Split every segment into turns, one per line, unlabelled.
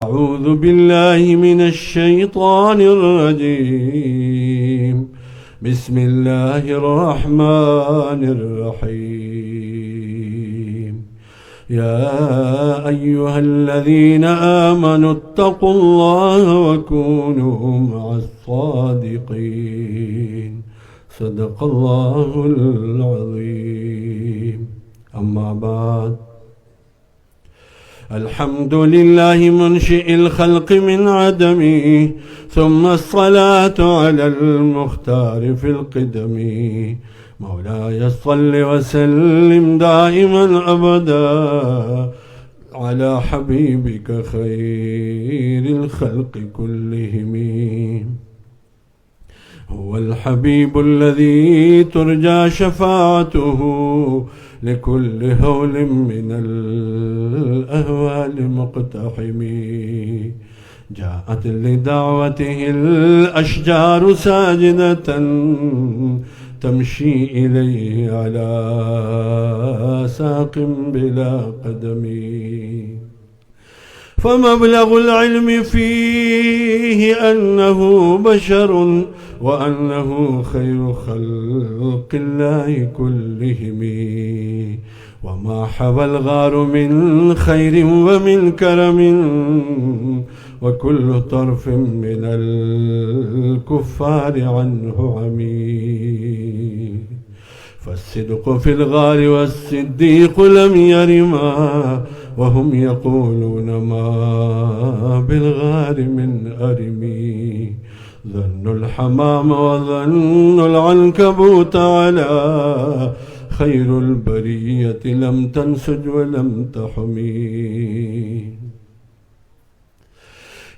أعوذ بالله من الشيطان الرجيم. بسم الله الرحمن الرحيم. يا أيها الذين آمنوا اتقوا الله وكونوا مع الصادقين. صدق الله العظيم. أما بعد، الحمد لله منشئ الخلق من عدمه، ثم الصلاة على المختار في القدم. مولاي صل وسلم دائما أبدا على حبيبك خير الخلق كلهم. هو الحبيب الذي ترجى شفاعته لكل هول من الأهوال مقتحم. جاءت لدعوته الأشجار ساجدة تمشي إليه على ساق بلا قدم. فمبلغ العلم فيه أنه بشر وأنه خير خلق الله كلهم. وما حوى الغار من خير ومن كرم، وكل طرف من الكفار عنه عمي. فالصدق في الغار والصديق لم يرما، وهم يقولون ما بالغار من أرمي. ظن الحمام وظن العنكبوت على خير البرية لم تنسج ولم تحمي.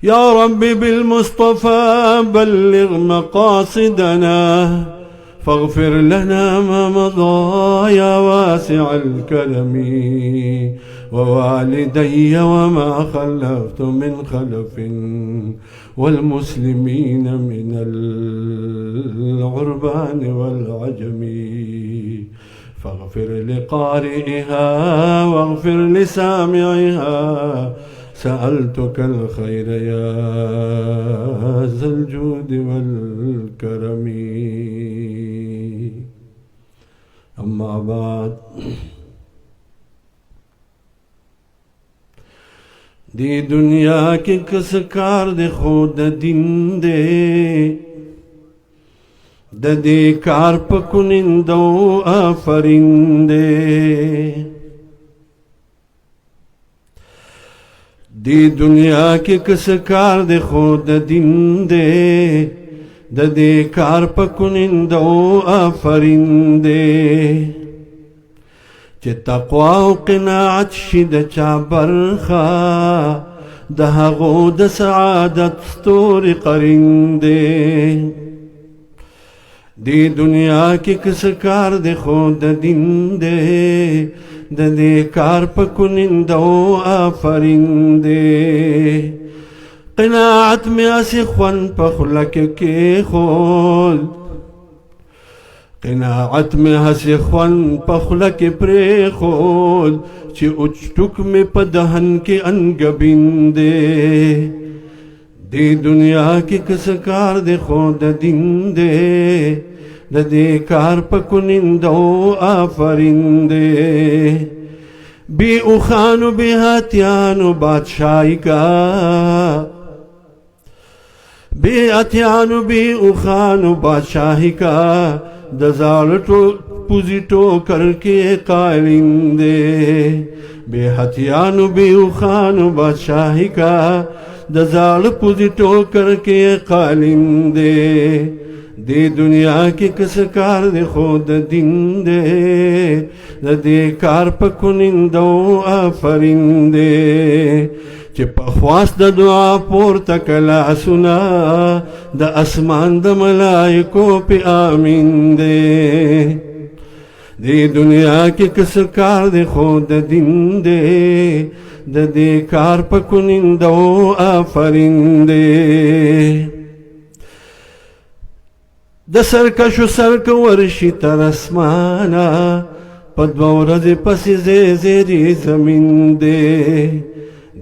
يا رب بالمصطفى بلغ مقاصدنا، فاغفر لنا ما مضى يا واسع الكرم. ووالدي وما خلفت من خلف، والمسلمين من العربان والعجم. فاغفر لقارئها واغفر لسامعها، سألتك الخير يا ذا الجود والكرم. أما بعد، دی دنیا کی کس کار دے خود دین دے، ددی کار پکنندو آفرین دے. دی دنیا کی کس کار دے خود دین دے، ددی کار پکنندو آفرین دے. چه تقوی و قناعت شد چا برخا، ده هغو د سعادت ستور قرین دے. دی دنیا کی کس کار دے خود دین دے، ددی کار پکنندو آفرین دے. قناعت میں اسی خوان پخلک کے خود، قناعت میں ہسی خوان پخلک پری خود، چی اچٹک میں پدہن کے انگبین دے. دی دنیا کی کس کار دے خود دین دے، ددی کار پکنندو آفرین دے. بی اخانو بی ہاتیانو بادشاہی کا، بی اتیانو بی اخانو بادشاہی کا، دزالٹو پوزیٹو کر کے قائلین دے. بے ہتھیانو بے اخانو بادشاہی کا، دزال پوزیٹو کر کے قائلین دے. دی دنیا کی کس کار دے خود دین دے، دے کار پکنندو آفرین دے. چه پخواست د دعا پورته کلا سنا، د اسمان د ملائکو پی آمین دے. دی دنیا کی کس کار دے خود دین دے، دے کار پکنندو آفرین دے. د سرکشو سرک ورشی تر اسمانا، پدو ورځې پسې زیری زمین دے.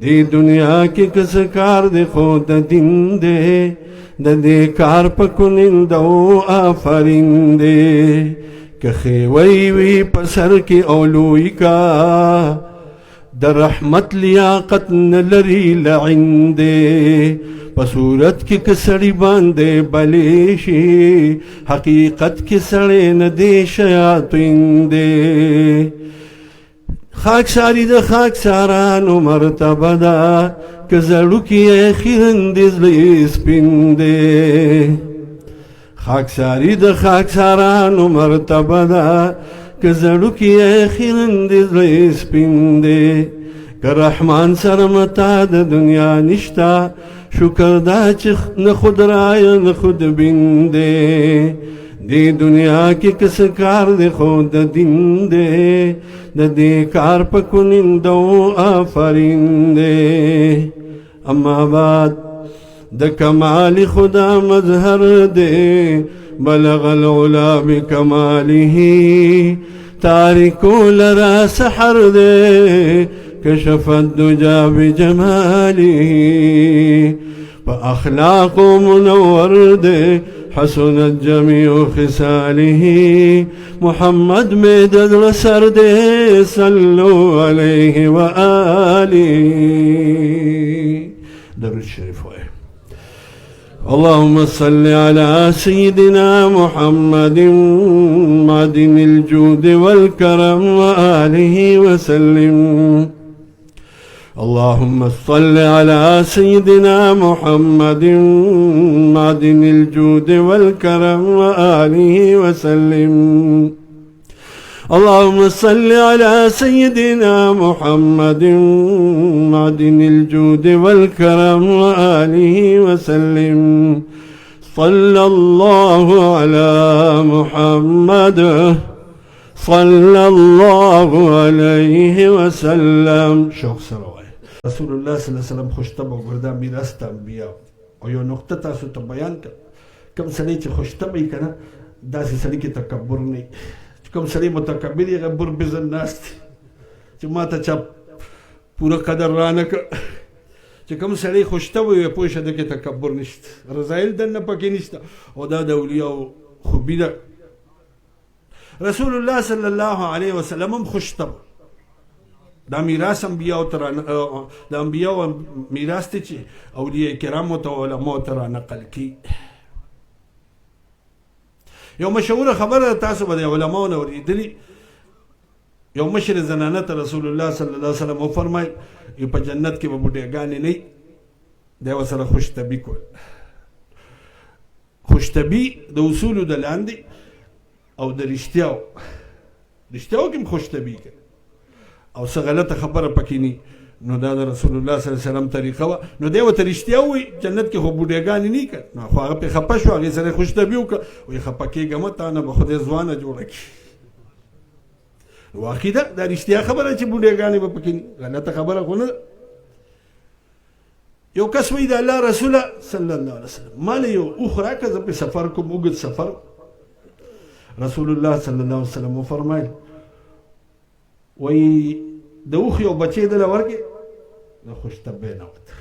دی دنیا کی کس کار دی خود دین دے دی کار پکنندو آفرین دے کہ خیوی وی پسر کی اولوی کا در رحمت لیاقت نلری لعن دے پسورت کی کسڑی باندے بلیشی حقیقت کی سڑے ندے شیاطین دے خاک ساری دا خاک سارانو مرتبہ دا کزڑو کی خیرندز لیس پندے خاک ساری دا خاک سارانو مرتبہ دا کزڑو کی خیرندز لیس پندے کہ رحمان سرمتا دا دنیا نشتا شکر دا چخ نخود رای نخود بندے دی دنیا کی کس کار دی خود دین دے دی کار پکنندو آفرین دے اما بعد دا کمال خدا مظہر دے بلغ العلا بکماله تارکو لرا سحر دے کشف الدجا بجماله فأخلاق منور دے حسنت جميع خصاله محمد مدد رسر دے صلو علیہ وآلہ درود شریف ہوئے اللهم صل على سيدنا محمد معدن الجود والكرم وآله وسلم اللهم صل على سيدنا محمد معدن الجود والكرم وآله وسلم اللهم صل على سيدنا محمد معدن الجود والكرم وآله وسلم صلى الله على محمد صلى الله عليه وسلم شوق سروي رسول الله صلی اللہ علیہ وسلم خوشتبه وګردا میراث ته انبیا او یو نقطه تاسو ته بیان کړ کوم سړی چې خوشتبه یې کنه داسې سړی کې تکبر نه کوم سړی متکبر یې غبر بزن ناست چې ما ته چا پوره قدر رانه کړ چې کوم سړی خوشتبه وي پوه شه د کې تکبر نشته رضایل دنه پکې نشته او دا د اولیاء خوبي ده رسول الله صلی الله علیه وسلم هم خوشتبه دا میراث انبیاء تر د انبیاء میراث ته چې اولیاء کرام او علماء تر نقل کی یو مشهور خبره تاسو به علماء نو ورېدلی یو مشر زنانه ته رسول الله صلی الله علیه وسلم فرمایي په جنت کې به بوډېګانې نه دی ورسره خوشتبي کول خوشتبي د اصولو د لاندې او د رښتیاو کې هم خوشتبي کوي او څه غلطه خبره پکې نه نو دا د رسول الله صلی الله علیه وسلم طریقه وه نو دی ورته رښتیا ووایي جنت کې خو بوډېګانې نه کړ نو خو هغه پرې خفه شو هغې سره یې خوشتبي وکړه وایي خفه کېږه مه تا نه به خدای ځوانه جوړه کړي نو عقیده دا رښتیا خبره چې بوډېګانې به پکې نه غلطه خبره خو نه ده یو کس وایي د الله رسوله صلی الله علیه وسلم ما له یو اوښ راکړه زه پرې سفر کوم اوږد سفر رسول الله صلی الله علیه وسلم وفرمایل وایي د اوښ یو بچی دله ورکړې د خوشتبۍ نه وته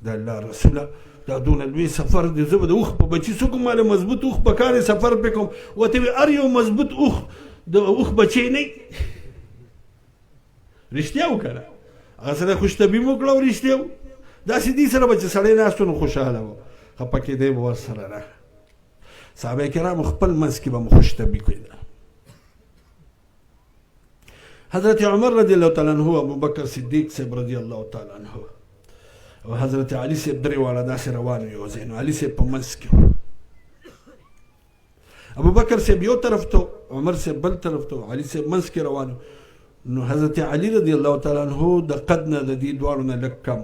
د الله رسوله دا دونه لوی سفر دی زه به د اوښ په بچي څه کوم ماله مضبوط اوښ په کار سفر پې کوم ورته وایي هر یو مضبوط اوښ د اوښ بچی نه رښتیا وکړه هغه سره خوشتبي مو وکړه او رښتیا داسې دې سره به چې سړی ناست و نو خوشحاله و خفه کېدی به ورسره نه صحابه کرامو خپل منځ کې به مو خوشتبي کوي حضرت عمر رضی الله تعالی عنہ ابو بکر صدیق صاحب رضی الله تعالی عنہ او حضرت علی صاحب درې واړه داسې روان یو ځای نو علي صاحب په منځ کې ابو بکر صاحب یو طرف ته عمر صاحب بل طرف ته علي صاحب منځ کې روان نو حضرت علی رضی الله تعالی عنہ د قد نه د دې دواړو نه لږ کم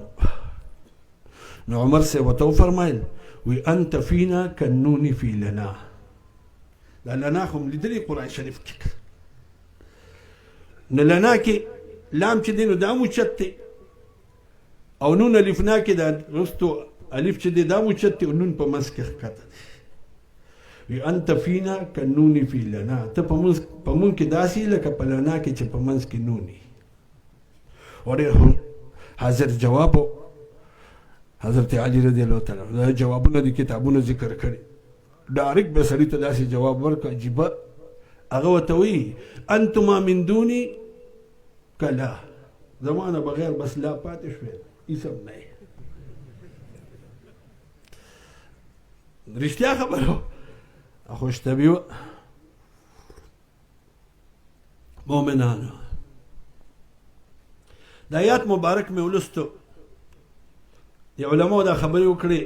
نو عمر صاحب ورته وفرمایل وی انت فینا کالنون فی لنا دا لنا خو م لیدلي قرآن شریف کې نو لنا کې لام چې دی نو دا موچت دی او نون الفنا کې دا رستو الف چې دی دا موچت دی او نون په منځ کې ښکته دی وی انت فینا کالنون فی لنا ته په مونږ کې داسې لکه په لنا کې چې په منځ کې نون وي حاضر جواب حضرت علی رضی الله تعالی عنہ دا جوابونه د کتابونو ذکر کړي ډایرکټ به سړي ته داسې جواب ورکړه عجیبه هغه ورته وایي انتما من دوني کلا زمانه بغیر بس لا پاتې شوې هېڅ هم نه رښتیا خبره خوشطبي وه مؤمنانو د آیات مبارک مې ولستو د علماو دا خبرې وکړې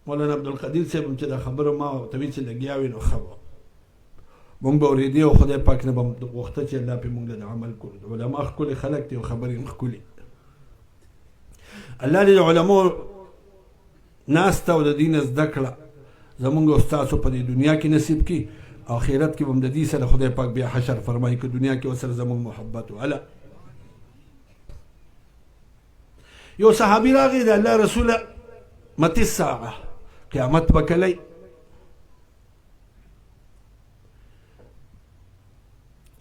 مولانا عبدالقدیر صاحب هم چې دا خبره ما ورته ویل چې لګیا وي نو ښه به مونږ به اورېدې او خدای پاک نه به غوښته چې الله پرې مونږ له عمل کړو د علما ښکلي خلک دي او خبرې هم ښکلي الله دې د علماو ناسته او د دې نه زده کړه زمونږ او ستاسو په دې دنیا کې نصیب کړي او آخرت کې به هم د دې سره خدای پاک بیا حشر فرمایي که دنیا کې ورسره زمونږ محبت وهله یو صحابي راغی د الله رسوله متى الساعه قیامت به کلی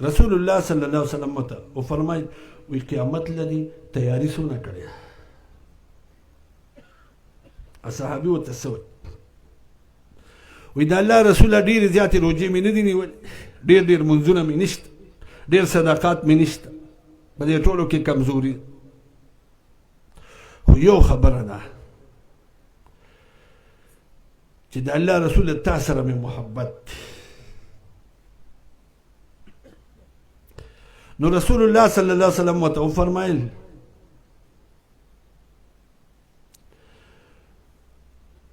رسول الله صلی الله علیه وسلم ته وفرمایل وی قیامت لدی تیاری څونه کړې صحابي ورته څه وی د الله رسوله ډېرې زیاتې روژې مې نه دي نیولې ډېر ډېر منځونه مې نشته ډېر صداقات مې نشته په دې ټولو کې کمزوري خو یو خبره ده چې د الله رسول تا سره مې محبت نو رسول الله صلی الله علیه وسلم ورته وفرمایل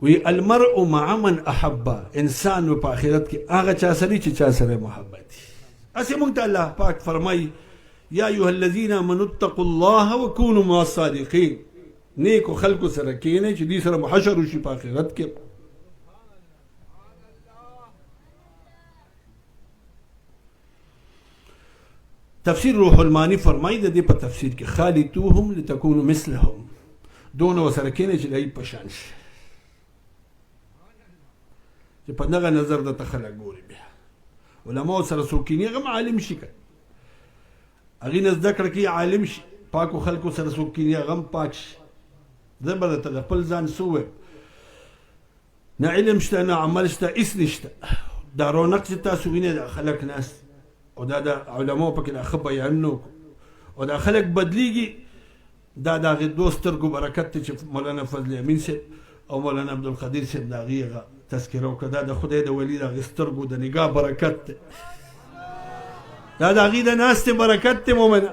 وی المرء مع من احب انسان په آخرت کې هغه چا سره چې چا سره محبت اسې مونږ ته الله پاک فرمایي یا ایها الذین آمنوا اتقوا الله وکونوا مع الصادقین نیکو خلکو سره کینئ چې دوی سره محشر وشي په آخرت کې تفسیر روح المانی فرمایي د دې په تفسیر کې خالطوهم لتكونوا مثلهم دونه ورسره کینئ چې د هغوی په شان شي چې په دغه نظر درته خلک ګوري بیا علماو سره څوک کیني هغه هم عالم شي که هغې نه زده کړه کوي عالم شي پاکو خلکو سره څوک کیني هغه هم پاک شي زه به درته د خپل ځان څه ووایم نه علم شته نه عمل شته هېڅ نشته دا رونق چې تاسو وینئ دا خلک ناست او دا د علماو پکې دا ښه بیانونه او دا خلک بدلیږي دا د هغې دوه سترګو برکت دی چې مولانا فضل امین صاحب او مولانا عبدالقدیر صاحب د هغې هغه تذکره وکړه دا د خدای د ولي د هغې سترګو د نګاه برکت دی دا د هغې د ناستې برکت دی مومنه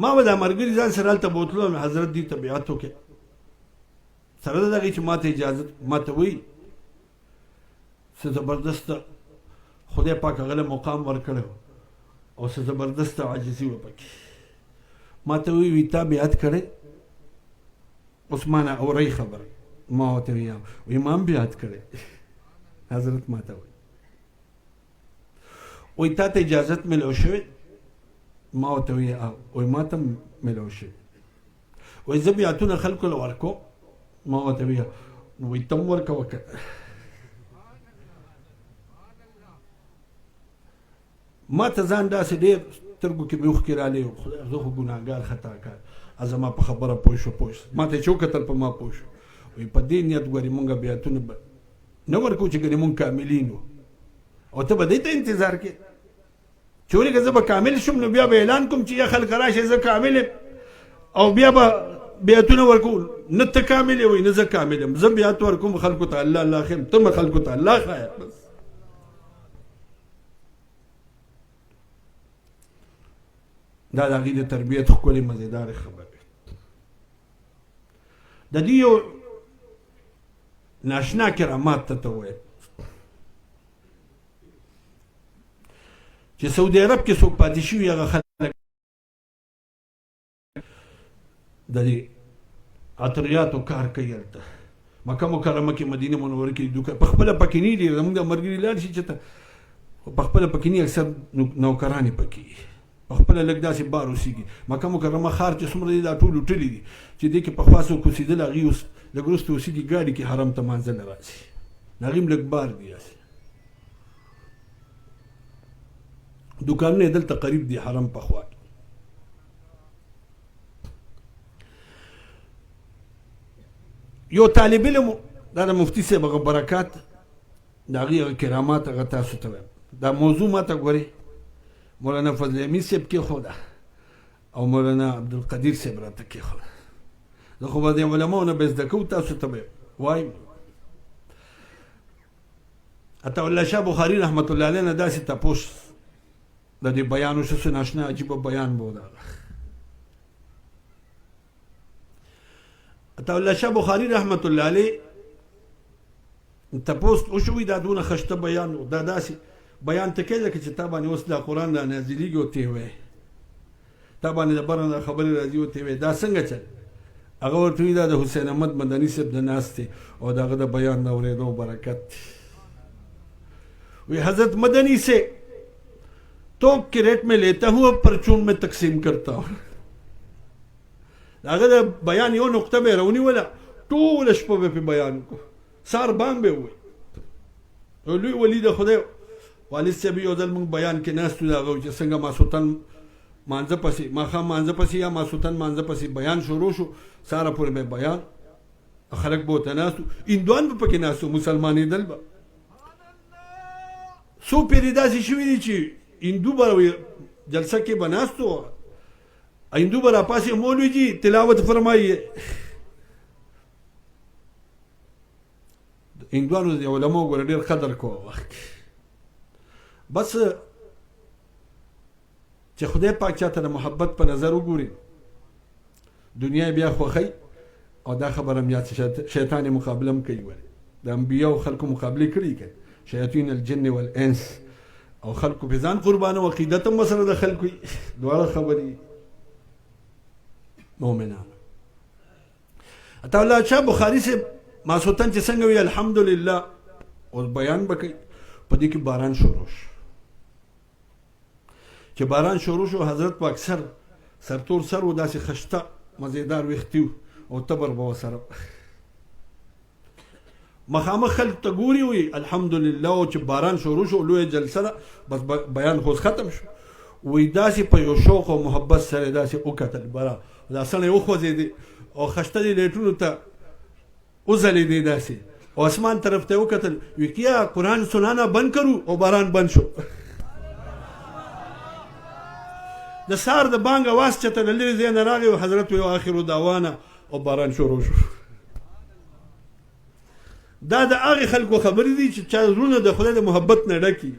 ما به دا ملګري ځان سره هلته بوتلو حضرت دې ته بیعت وکړې سره د هغې چې ما ته اجازت ما ته وایي څه زبردسته خدای پاک هغه له مقام ورکړی او څه زبردسته عاجزي وه پکې ما ته وایي تا بیعت کړی اوس ما نه اورئ خبره ما ورته ویم وایي ما هم بیعت کړی حضرت ما ته وایي تا ته اجازت میلو شوی ما ورته وایي وایي ما ته هم میلو شوی وایي زه بیعتونه خلکو له ورکوم ما ورته وایي وایي ته هم ورکوه که ما ته ځان داسې ډېر سترګو کې مې اوښکې راغلې خدای زه خو ګناهګار خطاکار زما په خبره پوه شو ما ته یې چې وکتل په ما پوه شو وایي په دې نیت ګورې مونږ بیعتونه به نه ورکوو چې ګنې مونږ کاملین وو او ته به دې ته انتظار کې چې ولې که زه به کامل شم نو بیا به اعلان کوم چې یا خلک راشئ زه کامل یم او بیا به بیعتونه ورکوو نه ته کامل یې وایي نه زه کامل یم زه بیعت ورکوم خلکو ته الله الله ښیم ته مه خلکو ته الله ښایه بس دا د هغې د تربیت ښکلې مزېدارې خبرې د دې یو ناشنا کرامات ته وویل چې سعودي عرب کې څوک پاتې شوي هغه خلک د دې عطریاتو کار کوي هلته مکه مکرمه کې مدینه منوره کې دوکان په خپله پکې نه دي زموږ د ملګري لاړ شي چې ته په خپله پکې نه اکثر نوکرانې پکې په خپله لږ داسې بار اوسېږي مکه مکرمه ښار چې څومره دی دا ټول لوټلي دي چې دې کې پخوا څوک اوسېدل هغې اوس لږ وروسته اوسېږي ګاډي کې حرم ته مانځله راځي د هغې هم لږ بار دي داسې دکانونه دلته قریب دي حرم په خوا یو طالب علم دا د مفتي صاحب هغه برکات د هغې هغه کرامات هغه تاسو ته وایم دا موضوع ماته ګورې مولانا فضل امین صاحب کېښوده او مولانا عبدالقدیر صاحب راته کېښوده زه خو به د علماو نه به زده کوو تاسو ته به وایم عطاالله شاه بخاري رحمت الله علیه نه داسې تپوس د دې بیان وشو څه ناشنا عجیبه بیان به و د هغه عطاالله شاه بخاري رحمت الله علیه تپوس وشوي دا دونه خشته بیان و دا داسې بیان ته کوي لکه چې تا باندې اوس دا قرآن را نازلېږي او ته یې وایې تا باندې د بره دا خبرې راځي او ته یې وایې دا څنګه چل هغه ورته وایي دا د حسین احمد مدني صاحب د ناستې او د هغه د بیان د اورېدو برکت دی وی حضرت مدنی سے توپ کے ریٹ میں لیتا ہوں اب پرچون میں تقسیم کرتا ہوں هغه د بیان یو نقطه به راونیوله ټوله شپه به پې بیان وکړو سار بام به ووایي او لوی ولي د خدای والد صاحب یو ځل موږ بیان کې ناست وو د هغه چې څنګه ماسخوتن مانځه پسې ماښام مانځه پسې یا ماسخوتن مانځه پسې بیان شروع شو ساره پورې به بیان خلک به ورته ناست وو هندوان به پکې ناست وو مسلمانېدل به څو پیرې داسې شوي دي چې هندو به جلسه کې به ناست وو هندو به راپاسې مولوي جي تلاوت فرمایي هندوانو د علماو ګوره ډېر قدر کوه وخت بس چې خدای پاک چاته د محبت په نظر وګوري دنیا بیا خوښوي او دا خبره هم یاد شیطان مقابله هم کوي ولې د انبیاو خلکو مقابلې کړي که شیاطین الجن والانس او خلکو په ځان قربانه و عقیدت هم ورسره د خلکو دواړه خبرې مؤمنان عطاالله شاه بخاري صاحب ماسخوتن چې څنګه وي الحمدلله اوس بیان به کوي په دې کې باران شروع شو چې باران شروع شو حضرت په اکثر سرتور سر و داسې خشته مزیدار ویښتي او تبر به ورسره مخامخ خلک ته ګوري وي الحمدلله او چې باران شروع شو لویه جلسه ده بس بیان خو ختم شو وی داسې په یو شوق او محبت سره داسې وکتل برا دا سړی وخوځېدې او خشته دې لیټونو ته وځلېدې داسې او اسمان طرف ته وکتل وی کیا قرآن سنانا بند کرو او باران بند شو د سهار د بانګ اواز چېرته له لرې ځای نه راغی او حضرت وی آخر دعوانا او باران شروع شو دا د هغې خلکو خبرې دي چې چا زړونه د خدای د محبت نه ډکي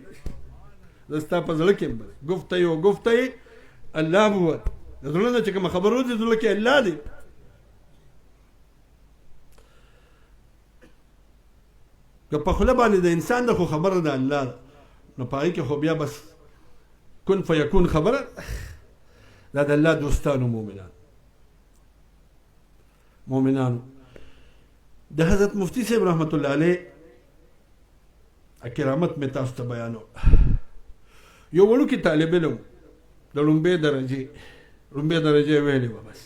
زه ستا په زړه کې ګفته یې و ګفته یې الله بوت د زړه نه چې کومه خبره وځي زړه کې الله دی که په خوله باندې د انسان د خو خبره د الله ده نو په هغې کې خو بیا بس کن فیکون خبره دا د الله دوستانو مؤمنانو د حضرت مفتی صاحب رحمت الله علیه کرامت مې تاسو ته بیانو یو وړوکی طالب علم د لومبۍ درجې ویلې وه بس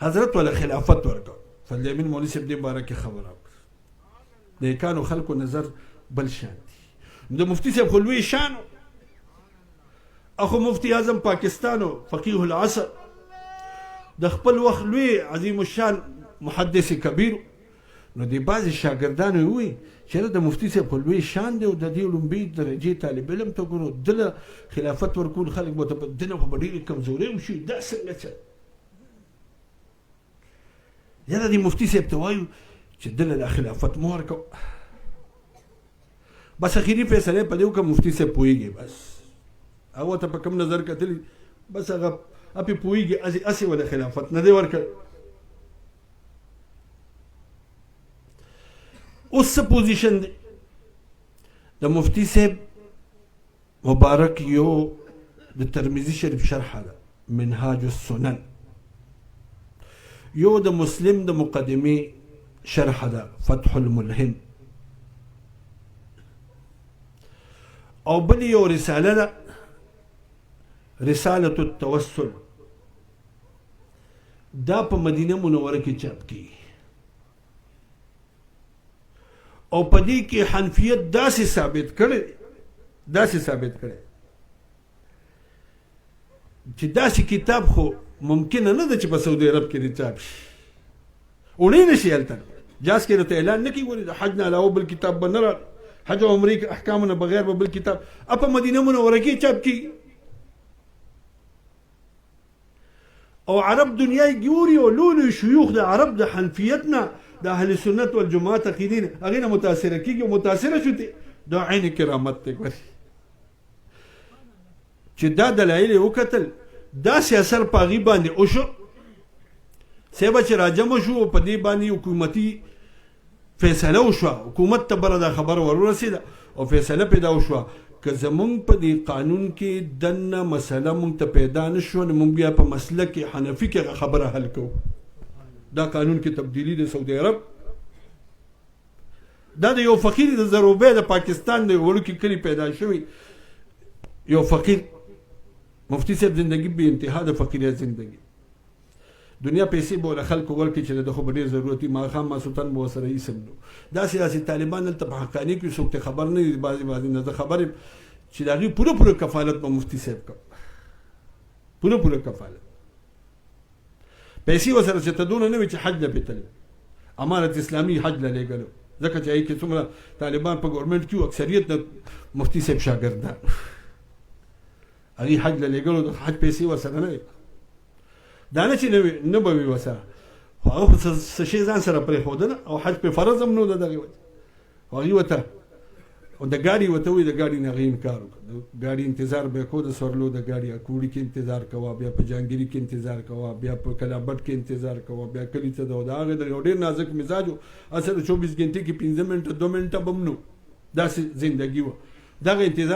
حضرت ولا خلافت ورکړ فضل امین مولوي صاحب دې باره کې خبره وکړه د ایکانو خلکو نظر بل شان دي د مفتی صاحب خو لوی شان اخو مفتی اعظم پاکستانو فقیه العصر د خپل وخت لوی عظیم الشان محدث کبیر نو د بعضې شاګردانو ووایي چېرې د مفتي صاحب خو لوی شان دی او د دې لومبۍ درجې طالب علم ته ګورو دله خلافت ورکول خلک به ورته دنه خو به ډېرې کمزورۍ وشي دا څنګه چل یاره دې مفتي صاحب ته وایو چې دله دا خلافت مو ورکو بس اخري فیصله په دې وکړه مفتي صاحب پوهېږي بس هغه ته په کوم نظر کتلي بس هغه پې پوهېږي هسې وله خلافت نه دی ورکړی اوس څه پوزیشن دی د مفتی صاحب مبارک یو د ترمذي شریف شرحه ده منهاج السنن یو د مسلم د مقدمې شرحه ده فتح الملهم او بل یو رساله ده رسالة التوسل دا په مدینه منوره کې چاپ کیږي او په دې کې حنفیت داسې ثابت کړی داسې ثابت کړی چې داسې کتاب خو ممکنه نه ده چې په سعودي عرب کې دې چاپ شي وړی نه شي هلته جاز کې راته اعلان نه کوي د حج نه علاوه بل کتاب به نه راغلی حج او عمرې احکامو نه بغیر به بل کتاب په مدینه منوره کې چاپ کېږي او عرب دنیا ګوري او لولو شيوخ د عرب د حنفیت نه د اهل سنت والجماعت عقیدې نه هغې نه متاثره کېږي او متاثره شو دا عین کرامت دی ګوري چې دا دلایل یې وکتل داسې اثر په هغې باندې وشو سیبه چې راجمع شو په دې باندې حکومتي فیصله وشوه حکومت ته بره دا خبره ورورسېده او فیصله پیدا وشوه که زمونږ په دې قانون کې دننه مسله مونږ ته پیدا نه شوه نو مونږ بیا په مسلک حنفي کې خبره حل کوو دا قانون کې تبدیلي د سعودي عرب دا د یو فقیر د زروبې د پاکستان د وړوکي کلي پیدا شوی یو فقیر مفتی صاحب زندگی بې انتها د فقیریت زندگی دنیا پیسې به له خلکو ورکړي چې د خو به ډېر ضرورت وي ماښام ماسخوتن به ورسره ایسم نو داسې طالبان دلته په حقاني کې څوک ته خبر نه وي بعضې نه زه خبر یم چې د هغې پوره کفالت به مفتي صاحب کوم پوره کفالت پیسې ورسره چې ته دونه نه وي چې حج له پې تللی امارت اسلامي حج له لېږلو ځکه چې هغې کې څومره طالبان په ګورمنټ کې وو اکثریت د مفتي صاحب شاګردان هغې حج له لېږلو د حج پیسې ورسره نه وي دا نه چې نه به وي ورسره خو هغه خو څه شی ځان سره پرېښودله او حج پې فرض هم نه و د دغې وجې خو هغې ورته او د ګاډي ورته وایي د ګاډي نه هغې انکار وکړه د ګاډي انتظار به یې کو د سورلو د ګاډي اکوړي کې انتظار کوه بیا په جهانګیري کې انتظار کوه بیا په کلابټ کې انتظار کوه بیا کلي ته د هغې د یو ډېر نازک مزاج و اصل 24 ګنټې کې 15 منټه 2 منټه به هم نه داسې زندګي وه دغه انتظار